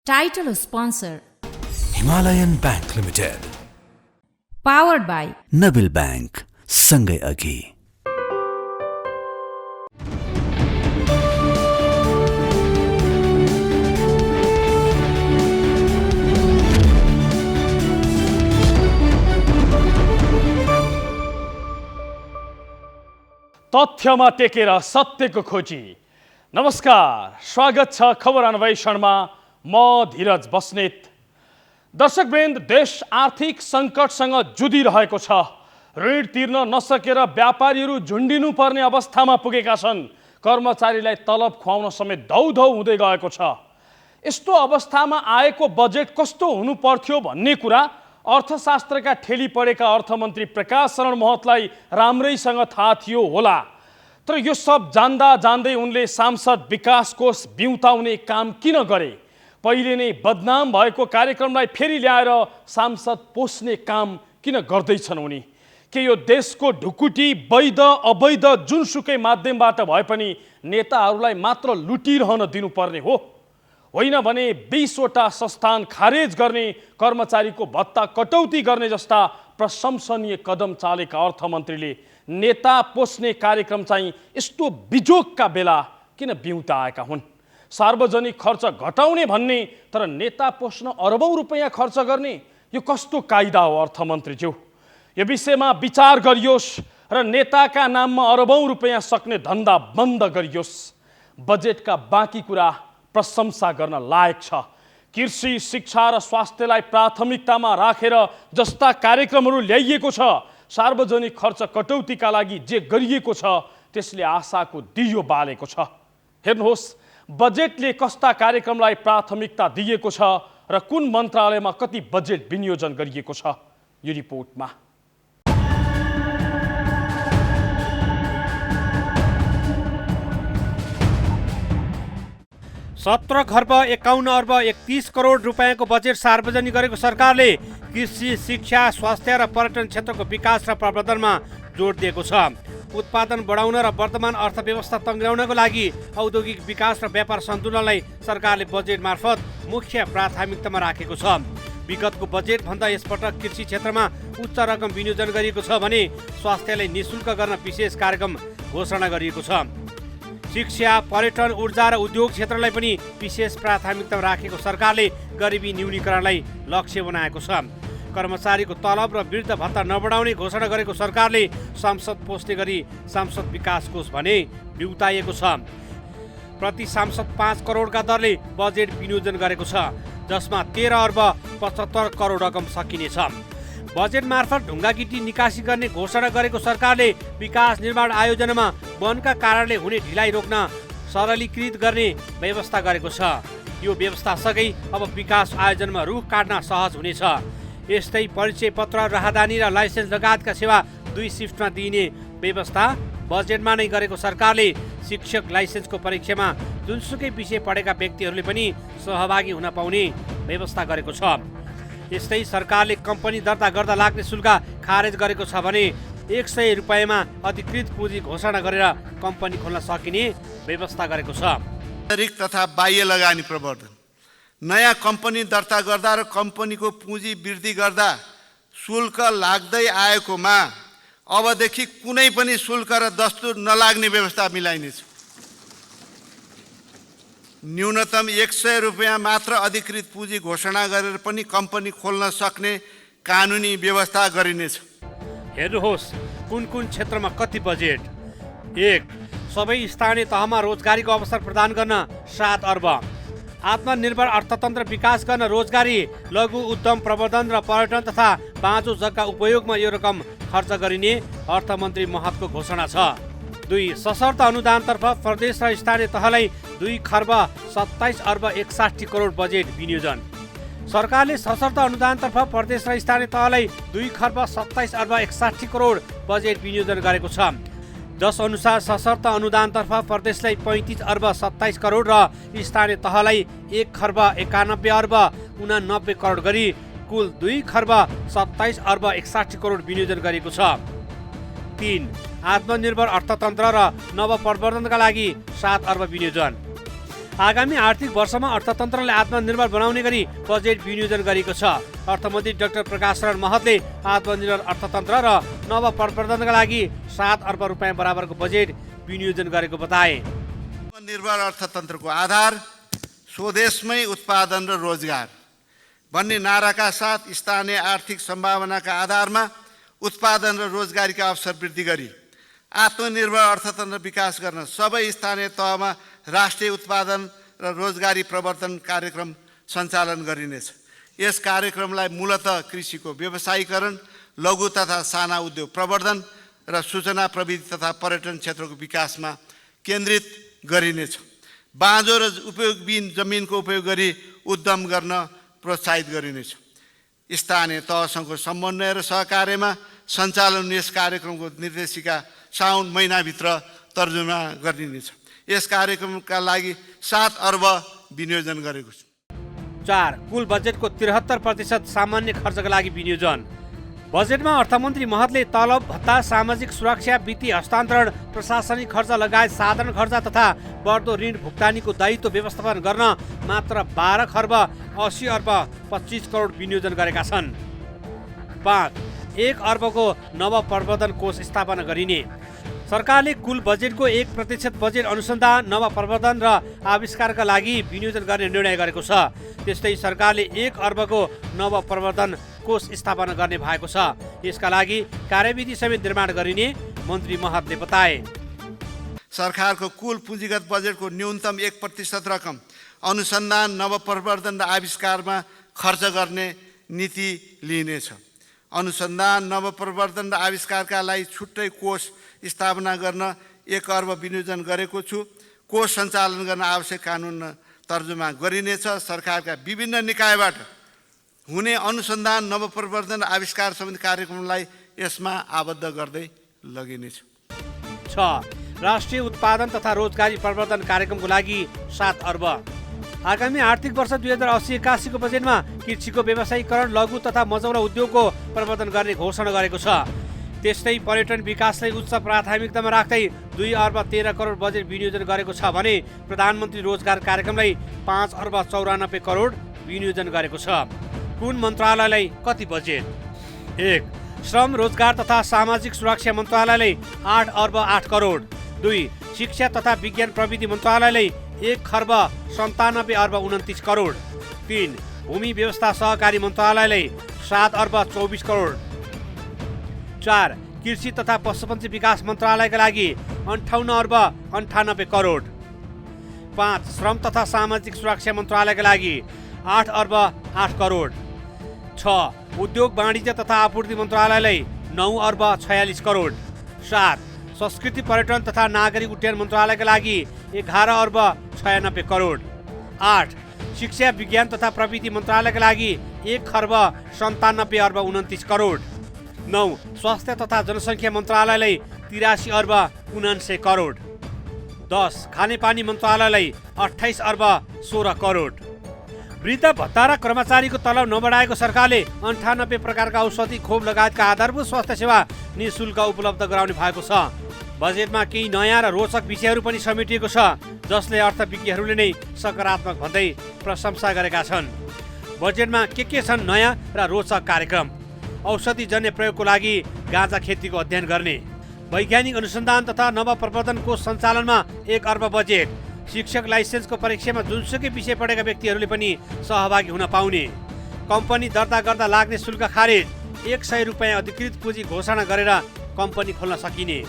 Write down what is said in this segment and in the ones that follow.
Title sponsor. Himalayan Bank Limited. Powered by Nabil Bank. सँगै अघि. तथ्यमा टेकेर सत्यको खोजी. नमस्कार, स्वागत छ खबर अन्वेषणमा. म धीरज बस्नेत. दर्शकवृन्द, देश आर्थिक सङ्कटसँग जुधिरहेको छ. ऋण तिर्न नसकेर व्यापारीहरू झुन्डिनु पर्ने अवस्थामा पुगेका छन्. कर्मचारीलाई तलब खुवाउन समेत धौधौ हुँदै गएको छ. यस्तो अवस्थामा आएको बजेट कस्तो हुनु पर्थ्यो भन्ने कुरा अर्थशास्त्रका ठेली परेका अर्थमन्त्री प्रकाश शरण महतलाई राम्रैसँग थाहा थियो होला. तर यो सब जान्दा जान्दै उनले सांसद विकास कोष बिउताउने काम किन गरे? पहिले नै बदनाम भएको कार्यक्रमलाई फेरि ल्याएर सांसद पोस्ने काम किन गर्दैछन् उनी? के यो देशको ढुकुटी वैध अवैध जुनसुकै माध्यमबाट भए पनि नेताहरूलाई मात्र लुटिरहन दिनुपर्ने हो? होइन भने 20वटा संस्थान खारेज गर्ने, कर्मचारीको भत्ता कटौती गर्ने जस्ता प्रशंसनीय कदम चालेका अर्थमन्त्रीले नेता पोस्ने कार्यक्रम चाहिँ यस्तो बिजोगका बेला किन बिउताएका हुन्? सार्वजनिक खर्च घटाउने भन्ने, तर नेता पोस्न अरबौं रुपैयाँ खर्च गर्ने, यो कस्तो कायदा हो अर्थमन्त्रीज्यू? यो विषयमा विचार गरियोस् र नेताका नाममा अरबौं रुपैयाँ सक्ने धन्दा बन्द गरियोस्. बजेटका बाँकी कुरा प्रशंसा गर्न लायक छ. कृषि, शिक्षा र स्वास्थ्यलाई प्राथमिकतामा राखेर जस्ता कार्यक्रमहरू ल्याइएको छ. सार्वजनिक खर्च कटौतीका लागि जे गरिएको छ त्यसले आशाको दियो बालेको छ. हेर्नुहोस्, बजेटले कस्ता कार्यक्रमलाई प्राथमिकता दिएको छ र कुन मन्त्रालयमा कति बजेट विनियोजन गरिएको छ यो रिपोर्टमा. ₹17 खर्ब 51 अर्ब 31 करोड रुपियाँको बजेट सार्वजनिक गरेको सरकारले कृषि, शिक्षा, स्वास्थ्य र पर्यटन क्षेत्रको विकास र प्रवर्धनमा जोड दिएको छ. उत्पादन बढाउन र वर्तमान अर्थव्यवस्था तङ्ग्याउनको लागि औद्योगिक विकास र व्यापार सन्तुलनलाई सरकारले बजेट मार्फत मुख्य प्राथमिकतामा राखेको छ. विगतको बजेटभन्दा यसपटक कृषि क्षेत्रमा उच्च रकम विनियोजन गरिएको छ भने स्वास्थ्यलाई निःशुल्क गर्न विशेष कार्यक्रम घोषणा गरिएको छ. शिक्षा, पर्यटन, ऊर्जा र उद्योग क्षेत्रलाई पनि विशेष प्राथमिकता राखेको सरकारले गरिबी न्यूनीकरणलाई लक्ष्य बनाएको छ. कर्मचारीको तलब र वृद्ध भत्ता नबढाउने घोषणा गरेको सरकारले सांसद पोस्ने गरी सांसद विकास कोष भने बिउताइएको छ. प्रति सांसद 5 करोडका दरले बजेट विनियोजन गरेको छ, जसमा 13 अर्ब 75 करोड रकम सकिनेछ. बजेट मार्फत ढुङ्गागिटी निकासी गर्ने घोषणा गरेको सरकारले विकास निर्माण आयोजनामा वनका कारणले हुने ढिलाइ रोक्न सरलीकृत गर्ने व्यवस्था गरेको छ. यो व्यवस्थासँगै अब विकास आयोजनामा रुख काट्न सहज हुनेछ. यस्तै परिचय पत्र, राहदानी र लाइसेन्स लगायतका सेवा 2 सिफ्टमा दिइने व्यवस्था बजेटमा नै गरेको सरकारले शिक्षक लाइसेन्सको परीक्षामा जुनसुकै विषय पढेका व्यक्तिहरूले पनि सहभागी हुन पाउने व्यवस्था गरेको छ. यस्तै सरकारले कम्पनी दर्ता गर्दा लाग्ने शुल्क खारेज गरेको छ भने 100 रुपियाँमा अधिकृत पुँजी घोषणा गरेर कम्पनी खोल्न सकिने व्यवस्था गरेको छ. आन्तरिक तथा बाह्य लगानी प्रवर्धन. नयाँ कम्पनी दर्ता गर्दा र कम्पनीको पुँजी वृद्धि गर्दा शुल्क लाग्दै आएकोमा अबदेखि कुनै पनि शुल्क र दस्तुर नलाग्ने व्यवस्था मिलाइनेछ. न्यूनतम 100 रुपियाँ मात्र अधिकृत पुँजी घोषणा गरेर पनि कम्पनी खोल्न सक्ने कानुनी व्यवस्था गरिनेछ. हेर्नुहोस् कुन कुन क्षेत्रमा कति बजेट. 1. सबै स्थानीय तहमा रोजगारीको अवसर प्रदान गर्न 7 अर्ब. आत्मनिर्भर अर्थतन्त्र विकास गर्न रोजगारी, लघु उद्यम प्रवर्धन र पर्यटन तथा बाँझो जग्गा उपयोगमा यो रकम खर्च गरिने अर्थमन्त्री महतको घोषणा छ. 2. सशर्त अनुदानतर्फ प्रदेश र स्थानीय तहलाई 2 खर्ब 27 अर्ब 61 करोड बजेट विनियोजन. सरकारले सशर्त अनुदानतर्फ प्रदेश र स्थानीय तहलाई 2 खर्ब 27 अर्ब 61 करोड बजेट विनियोजन गरेको छ. जस अनुसार सशर्त अनुदानतर्फ प्रदेशलाई 35 अर्ब 27 करोड र स्थानीय तहलाई 1 खर्ब 91 अर्ब 89 करोड गरी कुल 2 खर्ब 27 अर्ब 61 करोड विनियोजन गरेको छ. 3. आत्मनिर्भर अर्थतन्त्र र नवप्रवर्धनका लागि 7 अर्ब विनियोजन. आगामी आर्थिक वर्षमा अर्थतन्त्रलाई आत्मनिर्भर बनाउने गरी बजेट विनियोजन गरेको छ। अर्थमन्त्री डाक्टर प्रकाश शरण महतले आत्मनिर्भर अर्थतन्त्र र नवप्रवर्धनका लागि 7 अर्ब रुपियाँ बराबरको बजेट विनियोजन गरेको बताए। आत्मनिर्भर अर्थतन्त्रको आधार स्वदेशमै उत्पादन र रोजगार भन्ने नाराका साथ स्थानीय आर्थिक सम्भावनाका आधारमा उत्पादन र रोजगारीका अवसर वृद्धि गरी आत्मनिर्भर अर्थतन्त्र विकास गर्न सबै स्थानीय तहमा राष्ट्रिय उत्पादन र रोजगारी प्रवर्धन कार्यक्रम सञ्चालन गरिनेछ। यस कार्यक्रमलाई मूलतः कृषिको व्यवसायीकरण, लघु तथा साना उद्योग प्रवर्धन र सूचना प्रविधि तथा पर्यटन क्षेत्रको विकासमा केन्द्रित गरिनेछ। बाँझो र उपयोगविहीन जमिनको उपयोग गरी उद्यम गर्न प्रोत्साहित गरिनेछ। स्थानीय तहसँगको समन्वय र सहकार्यमा सञ्चालन यस कार्यक्रमको निर्देशिका साउन महिनाभित्र तर्जुमा गरिनेछ। यस कार्यक्रमका लागि 7 अर्ब विनियोजन गरेको छु। 4. कुल बजेटको 73% सामान्य खर्चका लागि विनियोजन। बजेटमा अर्थमन्त्री महतले तलब भत्ता, सामाजिक सुरक्षा, वित्तीय हस्तान्तरण, प्रशासनिक खर्च लगायत साधारण खर्च तथा बढ्दो ऋण भुक्तानीको दायित्व व्यवस्थापन गर्न मात्र 12 खर्ब 80 अर्ब 25 करोड विनियोजन गरेका छन्। 5. 1 अर्बको नवप्रवर्धन कोष स्थापना गरिने। सरकारले कुल बजेटको 1% बजेट अनुसन्धान, नवप्रवर्धन र आविष्कारका लागि विनियोजन गर्ने निर्णय गरेको छ। त्यस्तै सरकारले 1 अर्बको नवप्रवर्धन कोष स्थापना गर्ने भएको छ। यसका लागि कार्यविधि समेत निर्माण गरिने मन्त्री महतले बताए। सरकारको कुल पुँजीगत बजेटको न्यूनतम 1% रकम अनुसन्धान, नवप्रवर्धन र आविष्कारमा खर्च गर्ने नीति लिइनेछ। अनुसन्धान, नवप्रवर्धन र आविष्कारका लागि छुट्टै कोष स्थापना गर्न 1 अर्ब विनियोजन गरेको छु। कोष सञ्चालन गर्न आवश्यक कानुन तर्जुमा गरिनेछ। सरकारका विभिन्न निकायबाट हुने अनुसन्धान, नवप्रवर्धन र आविष्कार सम्बन्धी कार्यक्रमलाई यसमा आबद्ध गर्दै लगिनेछ। 6. राष्ट्रिय उत्पादन तथा रोजगारी प्रवर्धन कार्यक्रमको लागि 7 अर्ब। आगामी आर्थिक वर्ष 2080-81 को बजेटमा कृषिको व्यवसायीकरण, लघु तथा मझौला उद्योगको प्रवर्धन गर्ने घोषणा गरेको छ। त्यस्तै पर्यटन विकासलाई उच्च प्राथमिकतामा राख्दै 2 अर्ब 13 करोड बजेट विनियोजन गरेको छ भने प्रधानमन्त्री रोजगार कार्यक्रमलाई 5 अर्ब 94 करोड विनियोजन गरेको छ। कुन मन्त्रालयलाई कति बजेट? 1. श्रम, रोजगार तथा सामाजिक सुरक्षा मन्त्रालयलाई 8 अर्ब 8 करोड। 2. शिक्षा तथा विज्ञान प्रविधि मन्त्रालयलाई 1 खर्ब 97 अर्ब 29 करोड। 3. भूमि व्यवस्था सहकारी मन्त्रालयलाई 7 अर्ब 24 करोड। 4. कृषि तथा पशुपन्छी विकास मन्त्रालयका लागि 58 अर्ब 98 करोड। 5. श्रम तथा सामाजिक सुरक्षा मन्त्रालयका लागि 8 अर्ब 8 करोड। 6. उद्योग वाणिज्य तथा आपूर्ति मन्त्रालयलाई 9 अर्ब 46 करोड। 7. संस्कृति पर्यटन तथा नागरिक उड्डयन मन्त्रालयका लागि 11 अर्ब 96 करोड। 8. शिक्षा विज्ञान तथा प्रविधि मन्त्रालयका लागि 1 खर्ब 97 अर्ब 29 करोड। 9. स्वास्थ्य तथा जनसङ्ख्या मन्त्रालयलाई 83 अर्ब 79 करोड। 10. खानेपानी मन्त्रालयलाई 28 अर्ब 16 करोड। वृद्ध भत्ता र कर्मचारीको तलब नबढाएको सरकारले 98 प्रकारका औषधि, खोप लगायतका आधारभूत स्वास्थ्य सेवा निःशुल्क उपलब्ध गराउने भएको छ। बजेटमा केही नयाँ र रोचक विषयहरू पनि समेटिएको छ, जसले अर्थविज्ञहरूले नै सकारात्मक भन्दै प्रशंसा गरेका छन्। बजेटमा के छन् नयाँ र रोचक कार्यक्रम? औषधिजन्य प्रयोगको लागि गाँजा खेतीको अध्ययन गर्ने, वैज्ञानिक अनुसन्धान तथा नवप्रवर्धन कोष सञ्चालनमा 1 अर्ब बजेट, शिक्षक लाइसेन्सको परीक्षामा जुनसुकै विषय पढेका व्यक्तिहरूले पनि सहभागी हुन पाउने, कम्पनी दर्ता गर्दा लाग्ने शुल्क खारेज, 100 रुपियाँ अधिकृत पुँजी घोषणा गरेर कम्पनी खोल्न सकिने,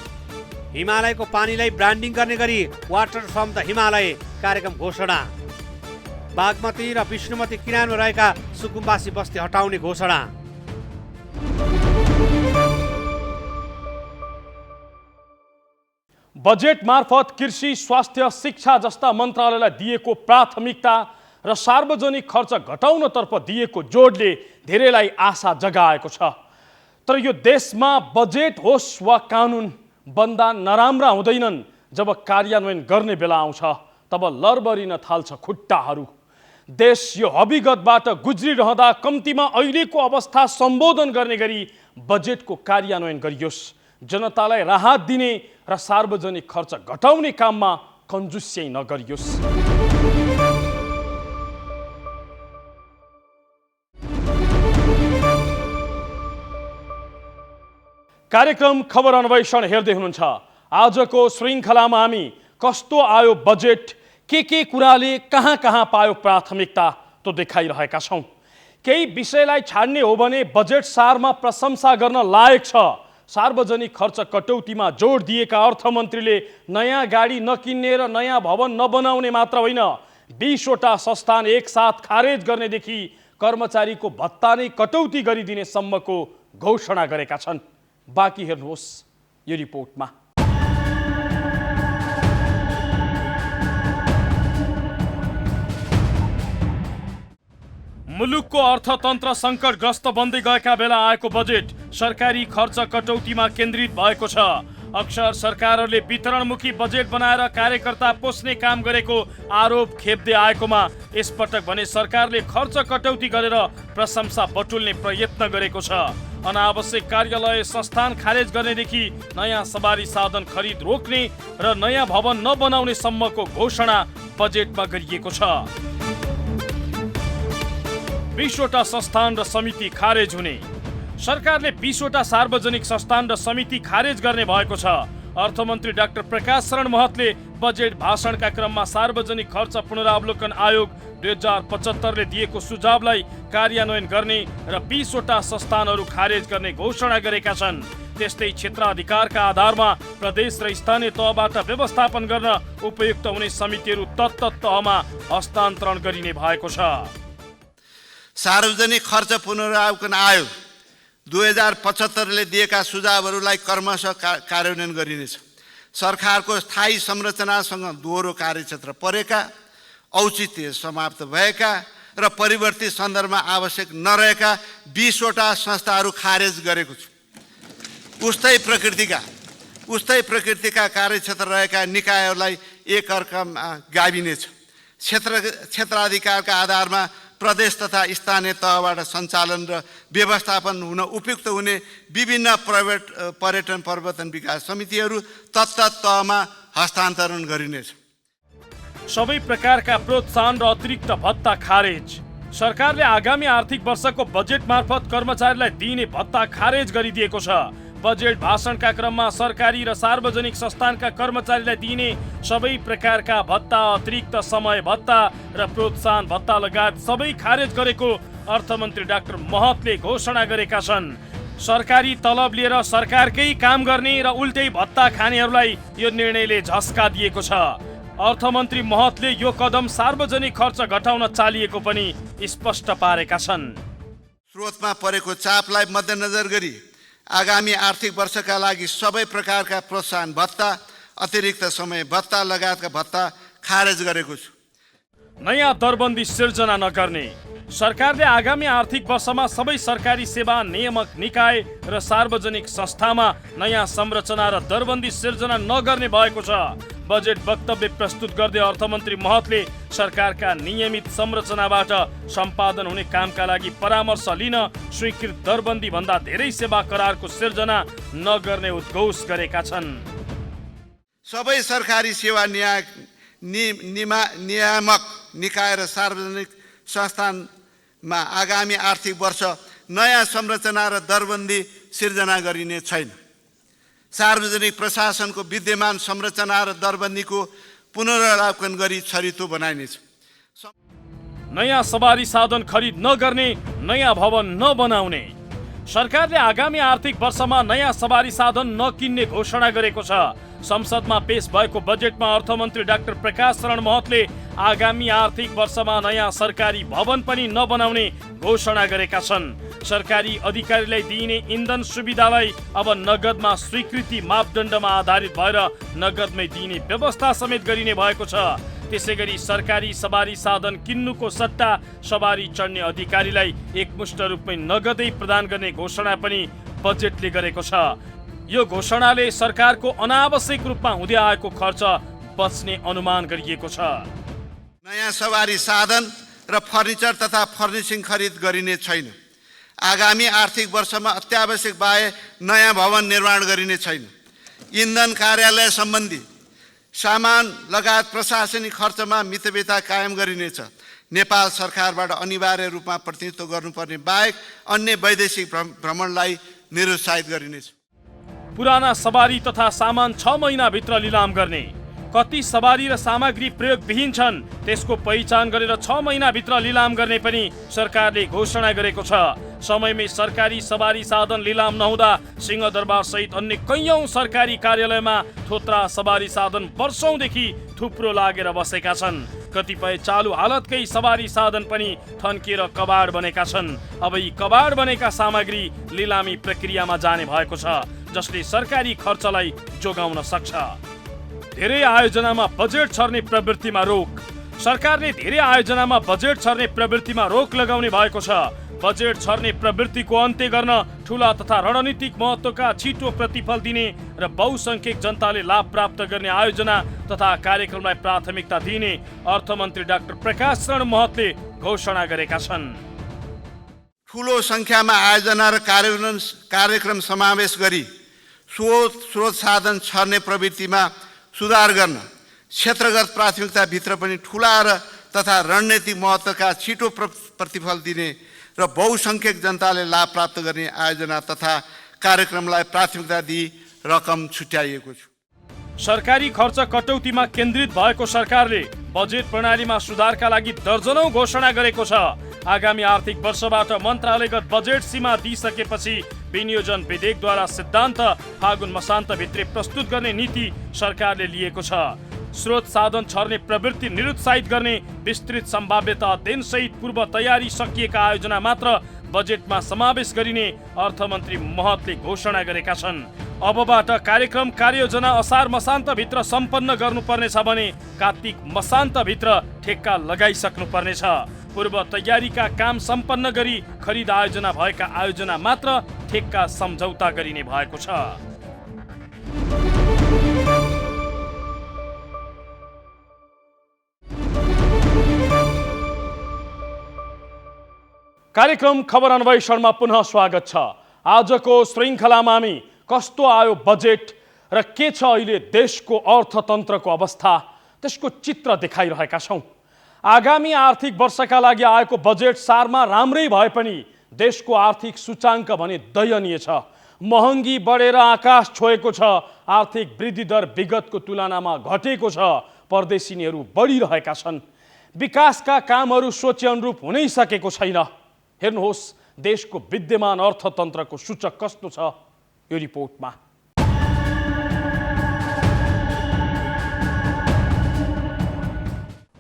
हिमालयको पानीलाई ब्रान्डिङ गर्ने गरी वाटर फ्रम द हिमालय कार्यक्रम घोषणा, बागमती र विष्णुमती किनारमा रहेका सुकुम्बासी बस्ती हटाउने घोषणा। बजेट मार्फत कृषि, स्वास्थ्य, शिक्षा जस्ता मन्त्रालयलाई दिएको प्राथमिकता र सार्वजनिक खर्च घटाउनतर्फ दिएको जोडले धेरैलाई आशा जगाएको छ। तर यो देशमा बजेट होस् वा कानुन बन्दा नराम्रा हुँदैनन्। जब कार्यान्वयन गर्ने बेला आउँछ तब लरबरिन थाल्छ खुट्टाहरू। देश यो हविगतबाट गुज्रिरहँदा कम्तीमा अहिलेको अवस्था सम्बोधन गर्ने गरी बजेटको कार्यान्वयन गरियोस्। जनतालाई राहत दिने र सार्वजनिक खर्च घटाउने काममा कन्जुस्याइ नगरियोस्। कार्यक्रम खबर अन्वेषण हेर्दै हुनुहुन्छ। आजको श्रृङ्खलामा हामी कस्तो आयो बजेट, के कुराले कहाँ कहाँ पायो प्राथमिकता त देखाइरहेका छौँ। केही विषयलाई छाड्ने हो भने बजेट सारमा प्रशंसा गर्न लायक छ। सार्वजनिक खर्च कटौतीमा जोड दिएका अर्थमन्त्रीले नयाँ गाडी नकिन्ने र नयाँ भवन नबनाउने मात्र होइन, 20 वटा संस्थान एकसाथ खारेज गर्नेदेखि कर्मचारीको भत्ता नै कटौती गरिदिने सम्मको घोषणा गरेका छन्। बाँकी हेर्नुहोस् यो रिपोर्टमा। मुलुकको अर्थतन्त्र सङ्कटग्रस्त बन्दै गएका बेला आएको बजेट सरकारी खर्च कटौतीमा केन्द्रित भएको छ। अक्सर सरकारहरूले वितरणमुखी बजेट बनाएर कार्यकर्ता पोस्ने काम गरेको आरोप खेप्दै आएकोमा यसपटक भने सरकारले खर्च कटौती गरेर प्रशंसा बटुल्ने प्रयत्न गरेको छ। अनावश्यक कार्यालय संस्थान खारेज गर्नेदेखि नयाँ सवारी साधन खरिद रोक्ने र नयाँ भवन नबनाउने सम्मको घोषणा बजेटमा गरिएको छ। 20 वटा संस्थान र समिति खारेज हुने। सरकारले 20 वटा सार्वजनिक संस्थान र समिति खारेज गर्ने भएको छ। अर्थमन्त्री डाक्टर प्रकाश शरण महतले बजेट भाषणका क्रममा सार्वजनिक खर्च पुनरावलोकन आयोग 2075 ले दिएको सुझावलाई कार्यान्वयन गर्ने र 20 वटा संस्थानहरू खारेज गर्ने घोषणा गरेका छन्। त्यस्तै क्षेत्राधिकारका आधारमा प्रदेश र स्थानीय तहबाट व्यवस्थापन गर्न उपयुक्त हुने समितिहरू तत्त तहमा हस्तान्तरण गरिने भएको छ। सार्वजनिक खर्च पुनरावलोकन आयोग 2075 ले दिएका सुझावहरूलाई क्रमशः कार्यान्वयन गरिनेछ। सरकारको स्थायी संरचनासँग दोहोरो कार्यक्षेत्र परेका, औचित्य समाप्त भएका र परिवर्तित सन्दर्भमा आवश्यक नरहेका 20 वटा संस्थाहरू खारेज गरेको छु। उस्तै प्रकृतिका कार्यक्षेत्र रहेका निकायहरूलाई एकअर्कामा गाभिनेछ। क्षेत्राधिकारका आधारमा प्रदेश तथा स्थानीय तहबाट सञ्चालन र व्यवस्थापन हुन उपयुक्त हुने विभिन्न पर्यटन प्रवर्धन विकास समितिहरू तत्त तहमा हस्तान्तरण गरिनेछ। सबै प्रकारका प्रोत्साहन र अतिरिक्त भत्ता खारेज। सरकारले आगामी आर्थिक वर्षको बजेट मार्फत कर्मचारीलाई दिइने भत्ता खारेज गरिदिएको छ। बजेट भाषणका क्रममा सरकारी र सार्वजनिक संस्थानका कर्मचारीलाई दिइने सबै प्रकारका भत्ता, अतिरिक्त समय भत्ता र प्रोत्साहन भत्ता लगायत सबै खारेज गरेको अर्थमन्त्री डाक्टर महतले घोषणा गरेका छन्। सरकारी तलब लिएर सरकारकै काम गर्ने र उल्टै भत्ता खानेहरूलाई यो निर्णयले झस्का दिएको छ। अर्थमन्त्री महतले यो कदम सार्वजनिक खर्च घटाउन चालिएको पनि स्पष्ट पारेका छन्। स्रोतमा परेको चापलाई मध्यनजर गरी आगामी आर्थिक वर्षका लागि सबै प्रकारका प्रोत्साहन भत्ता, अतिरिक्त समय भत्ता लगायतका भत्ता खारेज गरेको छु। नयाँ दरबन्दी सिर्जना नगर्ने। सरकारले आगामी आर्थिक वर्षमा सबै सरकारी सेवा, नियामक निकाय र सार्वजनिक संस्थामा नयाँ संरचना र दरबन्दी सिर्जना नगर्ने भएको छ। बजेट वक्तव्य प्रस्तुत गर्दै अर्थमन्त्री महतले सरकारका नियमित संरचनाबाट सम्पादन हुने कामका लागि परामर्श लिन स्वीकृत दरबन्दी भन्दा धेरै सेवा करारको सिर्जना नगर्ने उद्घोष गरेका छन्। सबै सरकारी सेवा नियामक निकाय र सार्वजनिक संस्थानमा आगामी आर्थिक वर्ष नयाँ संरचना र दरबन्दी सिर्जना गरिने छैन। सार्वजनिक प्रशासनको विद्यमान संरचना र दरबन्दीको पुनरावलोकन गरी छरितो बनाइनेछ। नयाँ सवारी साधन खरिद नगर्ने, नयाँ भवन नबनाउने। सरकारले आगामी आर्थिक वर्षमा नयाँ सवारी साधन नकिन्ने घोषणा गरेको छ। संसदमा पेश भएको बजेटमा अर्थमन्त्री डाक्टर प्रकाश शरण महतले आगामी आर्थिक वर्षमा नयाँ सरकारी भवन पनि नबनाउने घोषणा गरेका छन्। सरकारी अधिकारीलाई दिइने इन्धन सुविधालाई अब नगदमा स्वीकृति मापदण्डमा आधारित भएर नगदमै दिइने व्यवस्था समेत गरिने भएको छ। त्यसैगरी सरकारी सवारी साधन किन्नुको सट्टा सवारी चढ्ने अधिकारीलाई एकमुष्ट रूपमै नगदै प्रदान गर्ने घोषणा पनि बजेटले गरेको छ। यो घोषणाले सरकारको अनावश्यक रूपमा हुँदै आएको खर्च बच्ने अनुमान गरिएको छ। नयाँ सवारी साधन र फर्निचर तथा फर्निसिङ खरिद गरिने छैन। आगामी आर्थिक वर्षमा अत्यावश्यक बाहेक नयाँ भवन निर्माण गरिने छैन। इन्धन कार्यालय सम्बन्धी सामान लगायत प्रशासनिक खर्चमा मितव्ययता कायम गरिनेछ। नेपाल सरकारबाट अनिवार्य रूपमा प्रतिनिधित्व गर्नुपर्ने बाहेक अन्य वैदेशिक भ्रमणलाई निरुत्साहित गरिनेछ। पुराना सवारी तथा सामान 6 महिनाभित्र लिलाम गर्ने, कति सवारी र सामग्री प्रयोगविहीन छन् त्यसको पहिचान गरेर 6 महिनाभित्र लिलाम गर्ने पनि सरकारले घोषणा गरेको छ। समयमै सरकारी सवारी साधन लिलाम नहुँदा सिंहदरबार सहित अन्य कैयौं सरकारी कार्यालयमा थोत्रा सवारी साधन वर्षौंदेखि थुप्रो लागेर बसेका छन्। कतिपय चालु हालतकै सवारी साधन पनि थन्किएर कबाड बनेका छन्। अब यी कबाड बनेका सामग्री लिलामी प्रक्रियामा जाने भएको छ, जसले सरकारी खर्चलाई जोगाउन सक्छ। धेरै आयोजनामा बजेट छर्ने प्रवृत्तिमा रोक। सरकारले धेरै आयोजनामा बजेट छर्ने प्रवृत्तिमा रोक लगाउने भएको छ। बजेट छर्ने प्रवृत्तिको अन्त्य गर्न ठूला तथा रणनीतिक महत्त्वका छिटो प्रतिफल दिने र बहुसंख्यक जनताले लाभ प्राप्त गर्ने आयोजना तथा कार्यक्रमलाई प्राथमिकता दिने अर्थमन्त्री डाक्टर प्रकाश शरण महतले घोषणा गरेका छन्। ठुलो संख्यामा आयोजना र कार्यक्रम समावेश गरी स्रोत साधन छर्ने प्रवृत्तिमा सुधार गर्न, क्षेत्रगत प्राथमिकताभित्र पनि ठुला र तथा रणनीतिक महत्त्वका छिटो प्रतिफल दिने र बहुसंख्यक जनताले लाभ प्राप्त गर्ने आयोजना तथा कार्यक्रमलाई प्राथमिकता दिई रकम छुट्याइएको छ। सरकारी खर्च कटौतीमा केन्द्रित भएको सरकारले बजेट प्रणालीमा सुधारका लागि दर्जनौं घोषणा गरेको छ। आगामी आर्थिक वर्षबाट मन्त्रालयगत बजेट सीमा दिइसकेपछि विनियोजन विधेयकद्वारा सिद्धान्त फागुन मसान्तभित्रै प्रस्तुत गर्ने नीति सरकारले लिएको छ। स्रोत साधन छर्ने प्रवृत्ति निरुत्साहित गर्ने विस्तृत सम्भाव्यता अध्ययनसहित पूर्व तयारी सकिएका आयोजना मात्र बजेटमा समावेश गरिने अर्थमन्त्री महतले घोषणा गरेका छन्। अबबाट कार्यक्रम कार्ययोजना असार मसान्तभित्र सम्पन्न गर्नुपर्नेछ भने कार्तिक मसान्तभित्र ठेक्का लगाइसक्नुपर्नेछ। पूर्व तयारीका काम सम्पन्न गरी खरिद आयोजना भएका आयोजना मात्र ठेक्का सम्झौता गरिने भएको छ। कार्यक्रम खबर अन्वेषणमा पुनः स्वागत छ। आजको श्रृङ्खलामा हामी कस्तो आयो बजेट र के छ अहिले देशको अर्थतन्त्रको अवस्था त्यसको चित्र देखाइरहेका छौँ। आगामी आर्थिक वर्षका लागि आएको बजेट सारमा राम्रै भए पनि देशको आर्थिक सूचाङ्क भने दयनीय छ। महँगी बढेर आकाश छोएको छ। आर्थिक वृद्धि दर विगतको तुलनामा घटेको छ। परदेशिनीहरू बढिरहेका छन्। विकासका कामहरू सोचे अनुरूप हुनै सकेको छैन। हेर्नुहोस् देशको विद्यमान अर्थतन्त्रको सूचक कस्तो छ यो रिपोर्टमा।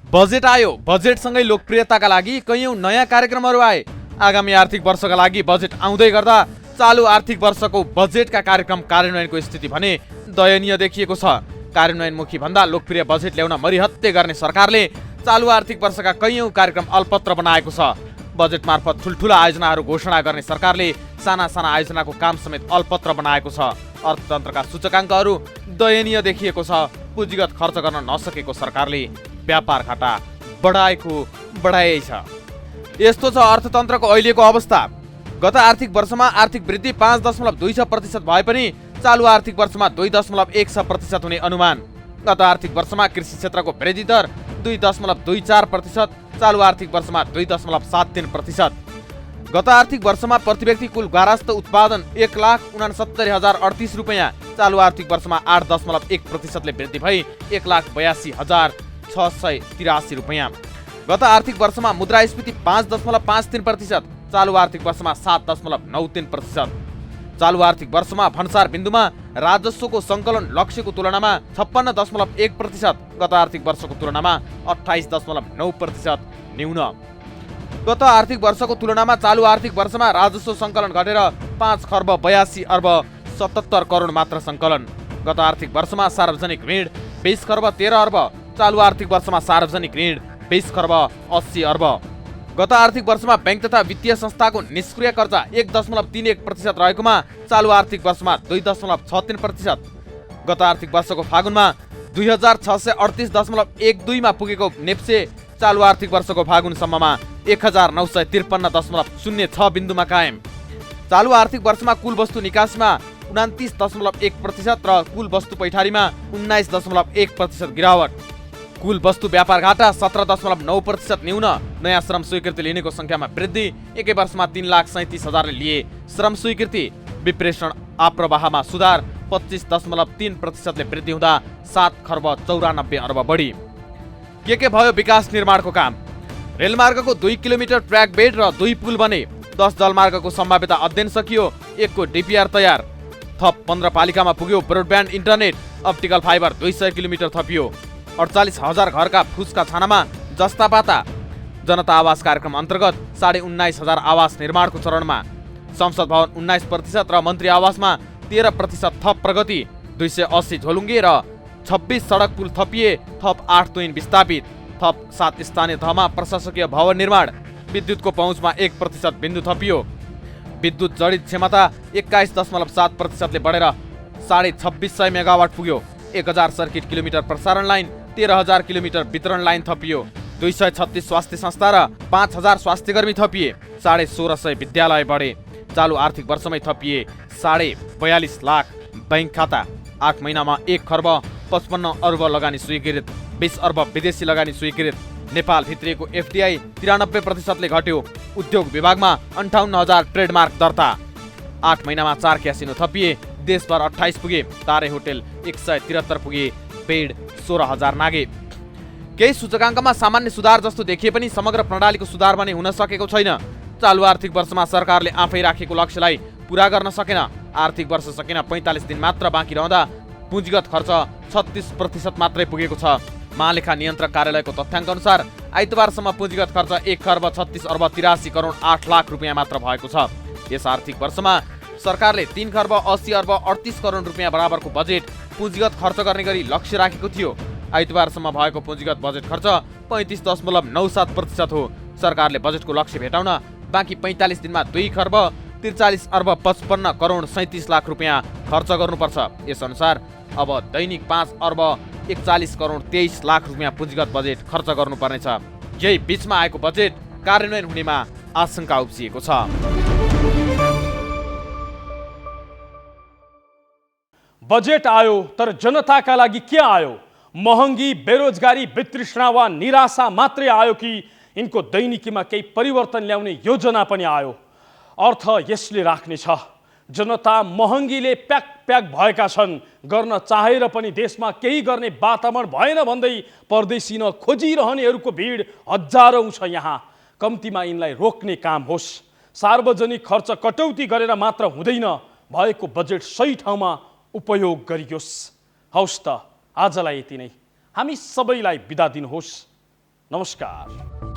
बजेट आयो। बजेटसँगै लोकप्रियताका लागि कैयौं नयाँ कार्यक्रमहरू आए। आगामी आर्थिक वर्षका लागि बजेट आउँदै गर्दा चालु आर्थिक वर्षको बजेटका कार्यक्रम कार्यान्वयनको स्थिति भने दयनीय देखिएको छ। कार्यान्वयनमुखी भन्दा लोकप्रिय बजेट ल्याउन मरिहत्ते गर्ने सरकारले चालु आर्थिक वर्षका कैयौं कार्यक्रम अल्पत्र बनाएको छ। बजेट मार्फत ठुल्ठुला आयोजनाहरू घोषणा गर्ने सरकारले साना साना आयोजनाको काम समेत अल्पत्र बनाएको छ। अर्थतन्त्रका सूचकाङ्कहरू दयनीय देखिएको छ। पुँजीगत खर्च गर्न नसकेको सरकारले व्यापार घाटा बढाएकै छ। यस्तो छ अर्थतन्त्रको अहिलेको अवस्था। गत आर्थिक वर्षमा आर्थिक वृद्धि 5.26% भए पनि चालु आर्थिक वर्षमा 2.16% हुने अनुमान। गत आर्थिक वर्षमा कृषि क्षेत्रको वृद्धि दर 2.24%, चालु आर्थिक वर्षमा 2.73%। गत आर्थिक वर्षमा प्रति व्यक्ति कुल गारस्थ उत्पादन 1,69,038 रुपैयाँ, चालु आर्थिक वर्षमा 8.1%ले वृद्धि भई 1,82,683 रुपैयाँ। गत आर्थिक वर्षमा मुद्रास्फीति 5.53%, चालु आर्थिक वर्षमा 7.93%। चालु आर्थिक वर्षमा भन्सार बिन्दुमा राजस्वको सङ्कलन लक्ष्यको तुलनामा 56.1%, गत आर्थिक वर्षको तुलनामा 28.9% न्यून। गत आर्थिक वर्षको तुलनामा चालु आर्थिक वर्षमा राजस्व सङ्कलन घटेर 5,82,077 करोड मात्र सङ्कलन। गत आर्थिक वर्षमा सार्वजनिक ऋण 20 खर्ब 13 अर्ब, चालु आर्थिक वर्षमा सार्वजनिक ऋण 20 खर्ब 80 अर्ब। गत आर्थिक वर्षमा बैंक तथा वित्तीय संस्थाको निष्क्रिय कर्जा 1.31% रहेकोमा चालु आर्थिक वर्षमा 2.63%। गत आर्थिक वर्षको फागुनमा 2638.12 मा पुगेको नेप्से चालु आर्थिक वर्षको फागुनसम्ममा 1953.06 बिन्दुमा कायम। चालु आर्थिक वर्षमा कुल वस्तु निकासीमा 29.1% र कुल वस्तु पैठारीमा 19.1% गिरावट। कुल वस्तु व्यापार घाटा 17.9% न्यून। नयाँ श्रम स्वीकृति लिनेको संख्यामा वृद्धि, एकै वर्षमा 3,37,000 लिए श्रम स्वीकृति। विप्रेषण आप्रवाहमा सुधार, 25.3%ले वृद्धि हुँदा 7 खर्ब 94 अर्ब बढी। के भयो विकास निर्माणको काम? रेलमार्गको 2 किलोमिटर ट्र्याक बेड र 2 पुल बने। 10 जलमार्गको सम्भाव्यता अध्ययन सकियो। 1 को डिपिआर तयार। थप 15 पालिकामा पुग्यो broadband internet. Optical fibre 200 kilometre थपियो। 48,000 घरका फुसका छानामा जस्ता पाता। जनता आवास कार्यक्रम अन्तर्गत 19,500 आवास निर्माणको चरणमा। संसद भवन 19% र मन्त्री आवासमा 13% थप प्रगति। 280 झोलुङ्गे र 26 सडक पुल थपिए। थप 8 तुइन विस्थापित। थप 7 स्थानीय तहमा प्रशासकीय भवन निर्माण। विद्युतको पहुँचमा 1% बिन्दु थपियो। विद्युत जडित क्षमता 21.7%ले बढेर 2650 मेगावाट पुग्यो। 1000 सर्किट किलोमिटर प्रसारण लाइन, 13,000 किलोमिटर वितरण लाइन थपियो। 236 स्वास्थ्य संस्था र 5,000 स्वास्थ्यकर्मी थपिए। 1650 विद्यालय बढे। चालु आर्थिक वर्षमै थपिए 42.5 लाख बैंक खाता। 8 महिनामा 1 खर्ब 55 अर्ब लगानी स्वीकृत। 20 अर्ब विदेशी लगानी स्वीकृत। नेपाल भित्रिएको एफडिआई 93%ले घट्यो। उद्योग विभागमा 58,000 ट्रेडमार्क दर्ता। 8 महिनामा 4 क्यासिनो थपिए। देशभर 28 पुगे। तारे होटेल 173 पुगे। बेड 16,000 नागे। केही सूचकाङ्कमा सामान्य सुधार जस्तो देखिए पनि समग्र प्रणालीको सुधार भने हुन सकेको छैन। चालु आर्थिक वर्षमा सरकारले आफै राखेको लक्ष्यलाई पूरा गर्न सकेन। आर्थिक वर्ष सकिन 45 दिन मात्र बाँकी रहँदा पुँजीगत खर्च 36% मात्रै पुगेको छ। महालेखा नियन्त्रक कार्यालयको तथ्याङ्क अनुसार आइतबारसम्म पुँजीगत खर्च 1 खर्ब 36 अर्ब 83 करोड 8 लाख रुपियाँ मात्र भएको छ। यस आर्थिक वर्षमा सरकारले 3 खर्ब 80 अर्ब 38 करोड रुपियाँ बराबरको बजेट पुँजीगत खर्च गर्ने गरी लक्ष्य राखेको थियो। आइतबारसम्म भएको पुँजीगत बजेट खर्च 35.97% हो। सरकारले बजेटको लक्ष्य भेटाउन बाँकी 45 दिनमा 2 खर्ब 43 अर्ब 55 करोड 37 लाख रुपियाँ खर्च गर्नुपर्छ। यस अनुसार अब दैनिक 5 अर्ब 41 करोड 23 लाख रुपियाँ पुँजीगत बजेट खर्च गर्नुपर्नेछ। यही बीचमा आएको बजेट कार्यान्वयन हुनेमा आशंका उब्जिएको छ। बजेट आयो तर जनताका लागि के आयो? महँगी, बेरोजगारी, वितृष्णा वा निराशा मात्रै आयो कि यिनको दैनिकीमा केही परिवर्तन ल्याउने योजना पनि आयो? अर्थ यसले राख्नेछ, जनता महँगीले प्याक प्याक भएका छन्। गर्न चाहेर पनि देशमा केही गर्ने वातावरण भएन भन्दै परदेशी न खोजिरहनेहरूको भिड हजारौँ छ यहाँ। कम्तीमा यिनलाई रोक्ने काम होस्। सार्वजनिक खर्च कटौती गरेर मात्र हुँदैन, भएको बजेट सही ठाउँमा उपयोग गरियोस्। हौस् त, आजलाई यति नै। हामी सबैलाई बिदा दिनुहोस्। नमस्कार।